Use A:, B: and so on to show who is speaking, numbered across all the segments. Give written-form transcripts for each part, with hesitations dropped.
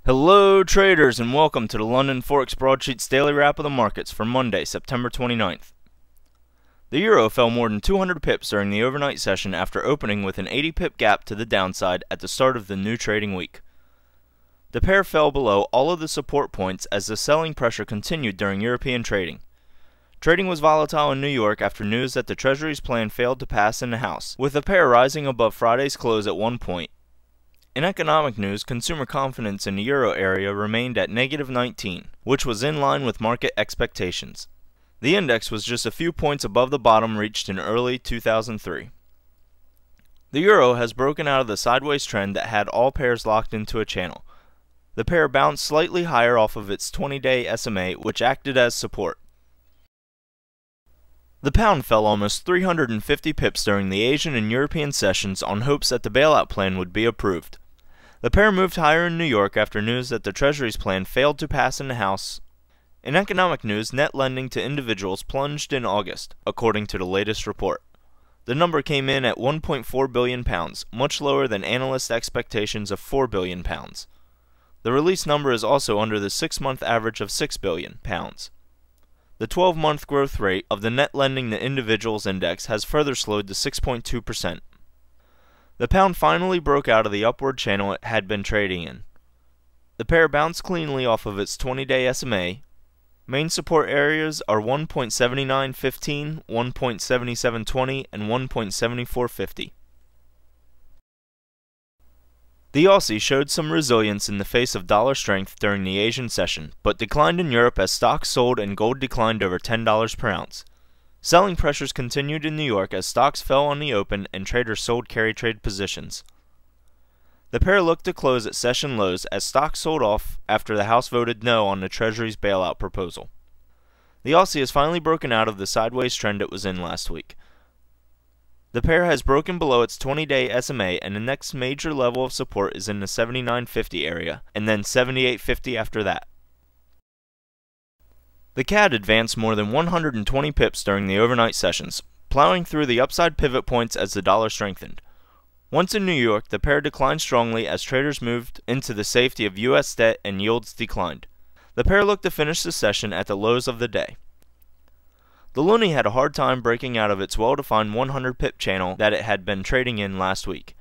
A: Hello traders and welcome to the London Forex Broadsheet's daily wrap of the markets for Monday, September 29th. The euro fell more than 200 pips during the overnight session after opening with an 80 pip gap to the downside at the start of the new trading week. The pair fell below all of the support points as the selling pressure continued during European trading. Trading was volatile in New York after news that the Treasury's plan failed to pass in the House, with the pair rising above Friday's close at one point. In economic news, consumer confidence in the euro area remained at -19, which was in line with market expectations. The index was just a few points above the bottom reached in early 2003. The euro has broken out of the sideways trend that had all pairs locked into a channel. The pair bounced slightly higher off of its 20-day SMA, which acted as support. The pound fell almost 350 pips during the Asian and European sessions on hopes that the bailout plan would be approved. The pair moved higher in New York after news that the Treasury's plan failed to pass in the House. In economic news, net lending to individuals plunged in August, according to the latest report. The number came in at £1.4 billion, much lower than analyst expectations of £4 billion. The release number is also under the 6-month average of £6 billion. The 12-month growth rate of the net lending to individuals index has further slowed to 6.2%. The pound finally broke out of the upward channel it had been trading in. The pair bounced cleanly off of its 20-day SMA. Main support areas are 1.7915, 1.7720, and 1.7450. The Aussie showed some resilience in the face of dollar strength during the Asian session, but declined in Europe as stocks sold and gold declined over $10 per ounce. Selling pressures continued in New York as stocks fell on the open and traders sold carry trade positions. The pair looked to close at session lows as stocks sold off after the House voted no on the Treasury's bailout proposal. The Aussie has finally broken out of the sideways trend it was in last week. The pair has broken below its 20-day SMA, and the next major level of support is in the 79.50 area, and then 78.50 after that. The CAD advanced more than 120 pips during the overnight sessions, plowing through the upside pivot points as the dollar strengthened. Once in New York, the pair declined strongly as traders moved into the safety of U.S. debt and yields declined. The pair looked to finish the session at the lows of the day. The loonie had a hard time breaking out of its well-defined 100 pip channel that it had been trading in last week.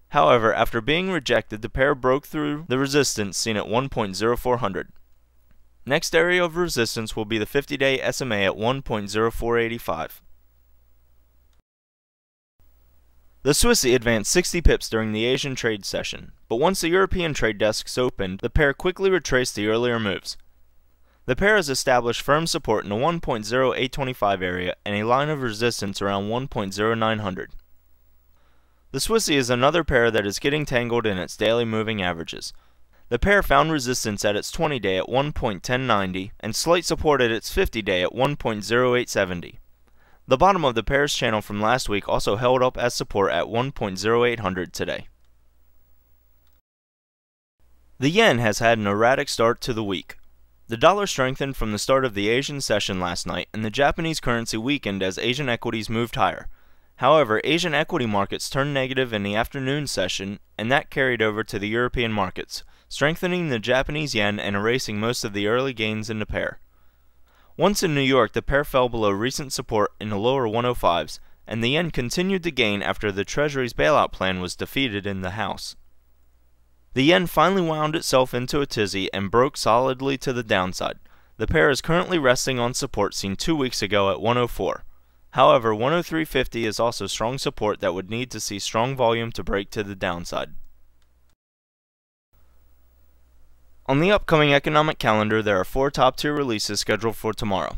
A: However, after being rejected, the pair broke through the resistance seen at 1.0400. Next area of resistance will be the 50-day SMA at 1.0485. The Swissy advanced 60 pips during the Asian trade session, but once the European trade desks opened, the pair quickly retraced the earlier moves. The pair has established firm support in the 1.0825 area and a line of resistance around 1.0900. The Swissy is another pair that is getting tangled in its daily moving averages. The pair found resistance at its 20-day at 1.1090 and slight support at its 50-day at 1.0870. The bottom of the pair's channel from last week also held up as support at 1.0800 today. The yen has had an erratic start to the week. The dollar strengthened from the start of the Asian session last night, and the Japanese currency weakened as Asian equities moved higher. However, Asian equity markets turned negative in the afternoon session, and that carried over to the European markets, strengthening the Japanese yen and erasing most of the early gains in the pair. Once in New York, the pair fell below recent support in the lower 105s, and the yen continued to gain after the Treasury's bailout plan was defeated in the House. The yen finally wound itself into a tizzy and broke solidly to the downside. The pair is currently resting on support seen 2 weeks ago at 104. However, 103.50 is also strong support that would need to see strong volume to break to the downside. On the upcoming economic calendar, there are 4 top-tier releases scheduled for tomorrow.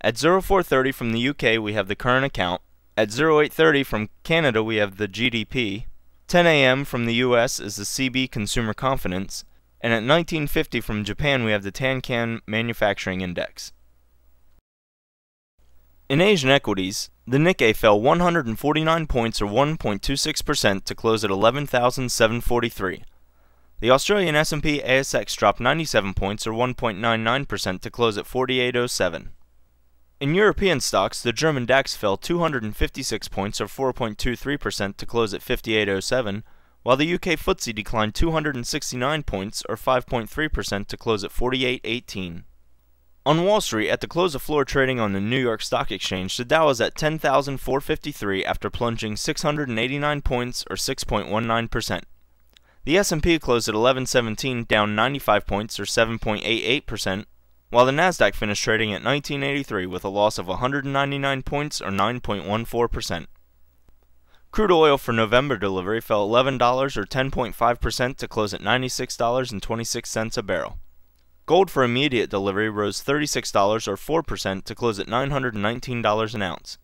A: At 0430 from the UK, we have the current account. At 0830 from Canada, we have the GDP. 10 a.m. from the US is the CB Consumer Confidence, and at 1950 from Japan we have the Tankan Manufacturing Index. In Asian equities, the Nikkei fell 149 points or 1.26% to close at 11,743. The Australian S&P ASX dropped 97 points or 1.99% to close at 4807. In European stocks, the German DAX fell 256 points or 4.23% to close at 5807, while the UK FTSE declined 269 points, or 5.3%, to close at 48.18. On Wall Street, at the close of floor trading on the New York Stock Exchange, the Dow was at 10,453 after plunging 689 points, or 6.19%. The S&P closed at 1117, down 95 points, or 7.88%, while the Nasdaq finished trading at 1983 with a loss of 199 points, or 9.14%. Crude oil for November delivery fell $11, or 10.5%, to close at $96.26 a barrel. Gold for immediate delivery rose $36, or 4%, to close at $919 an ounce.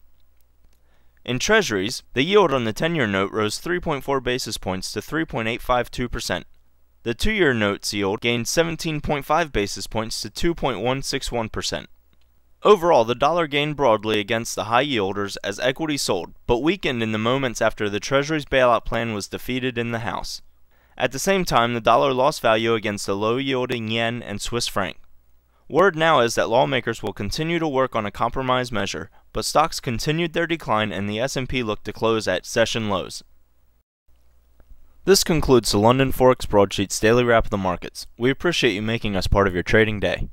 A: In Treasuries, the yield on the 10-year note rose 3.4 basis points to 3.852%. The 2-year note's yield gained 17.5 basis points to 2.161%. Overall, the dollar gained broadly against the high yielders as equity sold, but weakened in the moments after the Treasury's bailout plan was defeated in the House. At the same time, the dollar lost value against the low-yielding yen and Swiss franc. Word now is that lawmakers will continue to work on a compromise measure, but stocks continued their decline and the S&P looked to close at session lows. This concludes the London Forex Broadsheet's daily wrap of the markets. We appreciate you making us part of your trading day.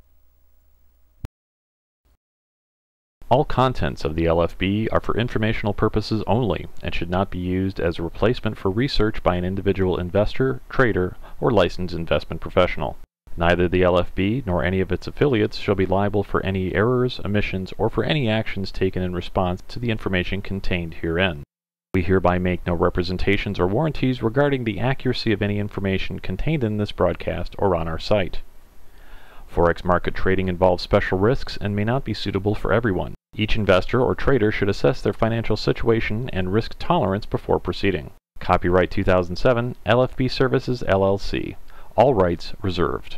B: All contents of the LFB are for informational purposes only and should not be used as a replacement for research by an individual investor, trader, or licensed investment professional. Neither the LFB nor any of its affiliates shall be liable for any errors, omissions, or for any actions taken in response to the information contained herein. We hereby make no representations or warranties regarding the accuracy of any information contained in this broadcast or on our site. Forex market trading involves special risks and may not be suitable for everyone. Each investor or trader should assess their financial situation and risk tolerance before proceeding. Copyright 2007, LFB Services, LLC. All rights reserved.